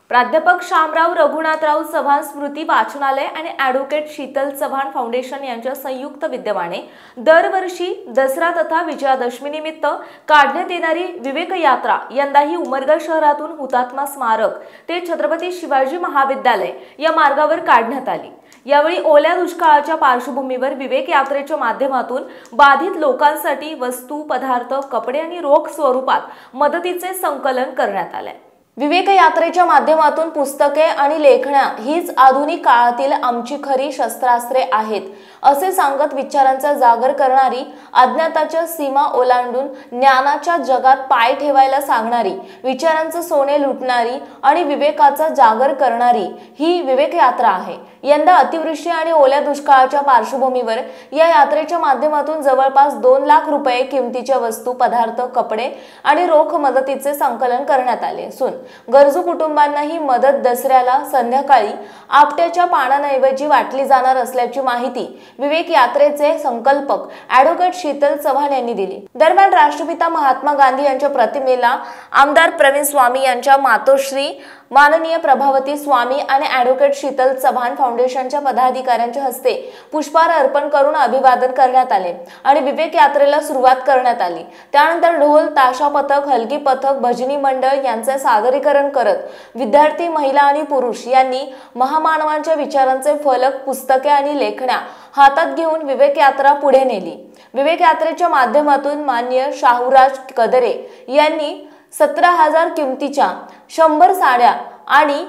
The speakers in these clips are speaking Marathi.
प्राध्यापक शामराव रघुनाथराव चव्हाण स्मृती वाचनालय आणि ॲडव्होकेट शीतल चव्हाण फाउंडेशन यांच्या संयुक्त विद्यमाने दरवर्षी दसरा तथा विजयादशमी निमित्त काढण्यात येणारी विवेक यात्रा यंदाही उमरगा शहरातून हुतात्मा स्मारक ते छत्रपती शिवाजी महाविद्यालय या मार्गावर काढण्यात आली। यावेळी ओल्या दुष्काळाच्या पार्श्वभूमीवर विवेक यात्रेच्या माध्यमातून बाधित लोकांसाठी वस्तू, पदार्थ, कपडे आणि रोख स्वरूपात मदतीचे संकलन करण्यात आले। विवेक यात्रेच्या माध्यमातून पुस्तके आणि लेखण्या हीच आधुनिक काळातील आमची खरी शस्त्रास्त्रे आहेत असे सांगत विचारांचा जागर करणारी, अज्ञाताच्या सीमा ओलांडून ज्ञानाच्या जगात पाय ठेवायला सांगणारी, विचारांचं सोने लुटणारी आणि विवेकाचा जागर करणारी ही विवेक यात्रा आहे। यंदा अतिवृष्टी आणि ओल्या दुष्काळाच्या पार्श्वभूमीवर या यात्रेच्या माध्यमातून जवळपास 2 लाख रुपये किमतीच्या वस्तू, पदार्थ, कपडे आणि रोख मदतीचे संकलन करण्यात आले असून गरजू कुटुंबांना ही मदत दसऱ्याला संध्याकाळी आपट्याच्या पानांऐवजी वाटली जाणार असल्याची माहिती विवेक यात्रेचे संकल्पक ॲडव्होकेट शीतल चव्हाण यांनी दिली। दरम्यान राष्ट्रपिता महात्मा गांधी यांच्या प्रतिमेला आमदार प्रवीण स्वामी यांच्या मातोश्री माननीय प्रभावती स्वामी आणि ॲडव्होकेट शीतल चव्हाण फाउंडेशनच्या पदाधिकाऱ्यांच्या हस्ते पुष्पहार अर्पण करून अभिवादन करण्यात आले आणि विवेक यात्रेला सुरुवात करण्यात आली। त्यानंतर ढोल, ताशा पथक, हलगी पथक, भजनी मंडळ यांचे सादरीकरण करत विद्यार्थी, महिला आणि पुरुष यांनी महामानवांच्या विचारांचे फलक, पुस्तके आणि लेखण्या हातात घेऊन विवेक यात्रा पुढे नेली। विवेक यात्रेच्या माध्यमातून माननीय शाहूराज कदरे यांनी 17,000 किमतीच्या 100 साड्या आणि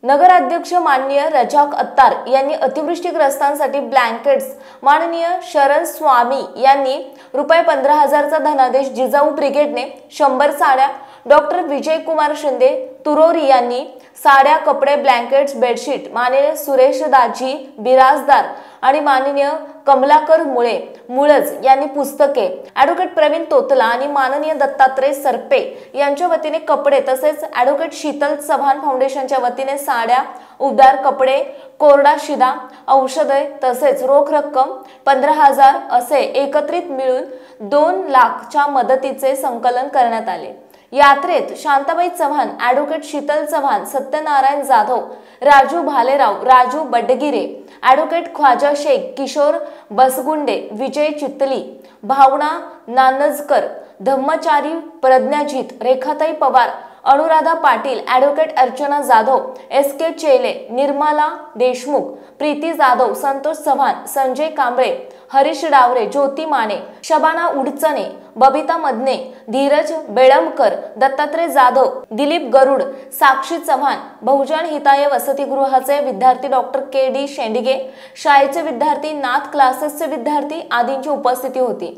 नगराध्यक्ष माननीय रजाक अत्तार यांनी अतिवृष्टीग्रस्तांसाठी ब्लँकेट्स, माननीय शरण स्वामी यांनी रुपये 15,000चा धनादेश, जिजाऊ ब्रिगेडने 100 साड्या, डॉक्टर विजय कुमार शिंदे तुरोरी यांनी साड्या, कपडे, ब्लँकेट्स, बेडशीट, माननीय सुरेश दाजी बिराजदार आणि माननीय कमलाकर मुळज यांनी पुस्तके, ॲडव्होकेट प्रवीण तोतला आणि माननीय दत्तात्रय सरपे यांच्या वतीने कपडे तसेच ॲडव्होकेट शीतल चव्हाण फाउंडेशनच्या वतीने साड्या, उबदार कपडे, कोरडा शिदा, औषधे तसेच रोख रक्कम 15,000 असे एकत्रित मिळून 2 लाखच्या मदतीचे संकलन करण्यात आले। यात्रेत शांताबाई चव्हाण, ॲडव्होकेट शीतल चव्हाण, सत्यनारायण जाधव, राजू भालेराव, राजू बड्डगिरे, ॲडव्होकेट ख्वाजा शेख, किशोर बसगुंडे, विजय चित्तली, भावना नानजकर, धम्मचारी प्रज्ञाजित, रेखाताई पवार, अनुराधा पाटील, ॲडव्होकेट अर्चना जाधव, SK चेले, निर्मला देशमुख, प्रीती जाधव, संतोष चव्हाण, संजय कांबळे, हरीश डावरे, ज्योती माने, शबाना उडचणे, बबिता मदने, धीरज बेळमकर, दत्तात्रय जाधव, दिलीप गरुड, साक्षी चव्हाण, बहुजन हिताय वसतिगृहाचे विद्यार्थी डॉक्टर KD शेंडिगे, शाळेचे विद्यार्थी, नाथ क्लासेसचे विद्यार्थी आदींची उपस्थिती होती।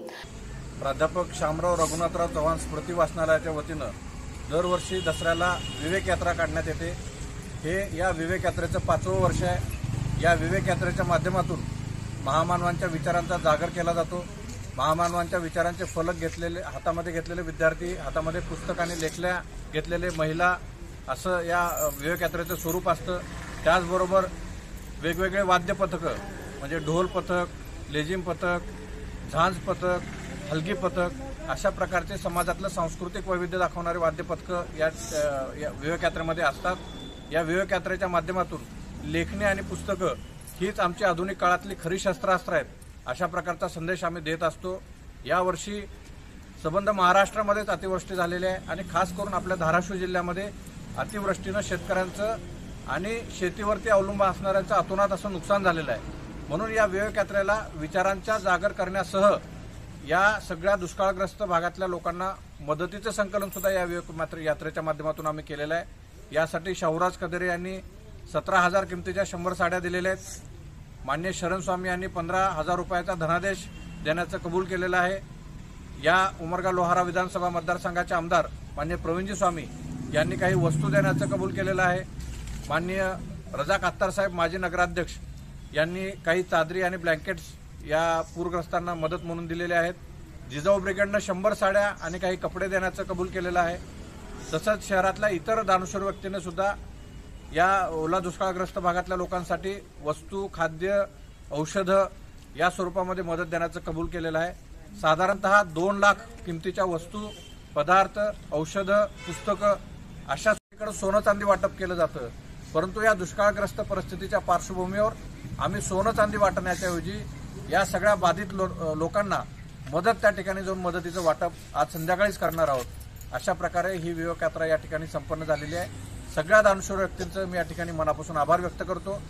प्राध्यापक शामराव रघुनाथराव चव्हाण स्मृती वाचनालयाच्या वतीनं दरवर्षी दसऱ्याला विवेक यात्रा काढण्यात येते। हे या विवेक यात्रेचं 5वं वर्ष आहे। या विवेक यात्रेच्या माध्यमातून महामानवांच्या विचारांचा जागर केला जातो। महामानवांच्या विचारांचे फलक हातामध्ये घेतलेले विद्यार्थी, हातामध्ये पुस्तक आणि लेखल्या घेतलेले महिला, असं या विवेक यात्रेचं स्वरूप असतं। त्याचबरोबर वेगवेगळे वाद्य पथकं म्हणजे ढोल पथक, लेझिम पथक, झांज पथक, हलगी पथक अशा प्रकारचे समाजातलं सांस्कृतिक वैविध्य दाखवणारे वाद्य पथकं या विवेक यात्रेमध्ये असतात। या विवेक यात्रेच्या माध्यमातून लेखणी आणि पुस्तकं हीच आमची आधुनिक काळातली खरी शस्त्रास्त्र आहेत अशा प्रकारचा संदेश आम्ही देत असतो। यावर्षी संबंध महाराष्ट्रामध्येच अतिवृष्टी झालेली आहे आणि खास करून आपल्या धाराशिव जिल्ह्यामध्ये अतिवृष्टीनं शेतकऱ्यांचं आणि शेतीवरती अवलंबून असणाऱ्यांचं अतोनात असं नुकसान झालेलं आहे। म्हणून या विवेक यात्रेला विचारांचा जागर करण्यासह या सगळ्या दुष्काळग्रस्त भागातल्या लोकांना मदतीचं संकलन सुद्धा या विवेक यात्रेच्या माध्यमातून आम्ही केलेलं आहे। यासाठी शाहूराज कदरे यांनी 17,000 किमतीच्या 100 साड्या दिलेल्या आहेत। माननीय शरण स्वामी यांनी 15,000 रुपयाचा धनादेश देण्याचं कबूल केलेलं आहे। या उमरगा लोहारा विधानसभा मतदारसंघाचे आमदार माननीय प्रवीणजी स्वामी यांनी काही वस्तू देण्याचं कबूल केलेलं आहे। माननीय रजाक अत्तार साहेब, माजी नगराध्यक्ष, यांनी काही चादरी आणि ब्लँकेट्स या पूरग्रस्तांना मदत म्हणून दिलेले आहेत। जिजाऊ ब्रिगेडनं 100 साड्या आणि काही कपडे देण्याचं कबूल केलेलं आहे। तसंच शहरातल्या इतर दानशूर व्यक्तींनी सुद्धा या ओला दुष्काळग्रस्त भागातल्या लोकांसाठी वस्तू, खाद्य, औषधं या स्वरूपामध्ये मदत देण्याचं कबूल केलेलं आहे। साधारणतः 2 लाख किमतीच्या वस्तू, पदार्थ, औषधं, पुस्तकं अशा कडे सोनं चांदी वाटप केलं जातं, परंतु या दुष्काळग्रस्त परिस्थितीच्या पार्श्वभूमीवर आम्ही सोनं चांदी वाटण्याच्या ऐवजी या सगळ्या बाधित लोकांना मदत त्या ठिकाणी जाऊन मदतीचं वाटप आज संध्याकाळीच करणार आहोत. अशा प्रकारे ही विवेक यात्रा या ठिकाणी संपन्न झालेली आहे. सगळ्या दानशूर व्यक्तींचं मी या ठिकाणी मनापासून आभार व्यक्त करतो.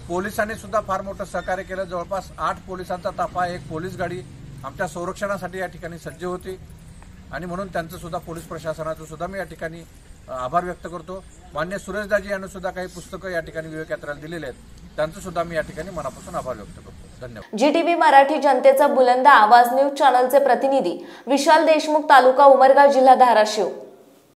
पोलिसांनी सुद्धा फार मोठं सहकार्य केलं. जवळपास 8 पोलिसांचा ताफा, 1 पोलीस गाडी आमच्या संरक्षणासाठी या ठिकाणी सज्ज होती आणि म्हणून त्यांचं सुद्धा पोलीस प्रशासनाचं सुद्धा मी या ठिकाणी आभार व्यक्त करतो. मान्य सुरेशदाजी यांनी सुद्धा काही पुस्तकं या ठिकाणी विवेक यात्रेला दिलेले आहेत, त्यांचं सुद्धा मी या ठिकाणी मनापासून आभार व्यक्त करतो. धन्यवाद. GTV मराठी जनतेचा बुलंद आवाज न्यूज चॅनलचे प्रतिनिधी विशाल देशमुख, तालुका उमरगा, जिल्हा धाराशिव.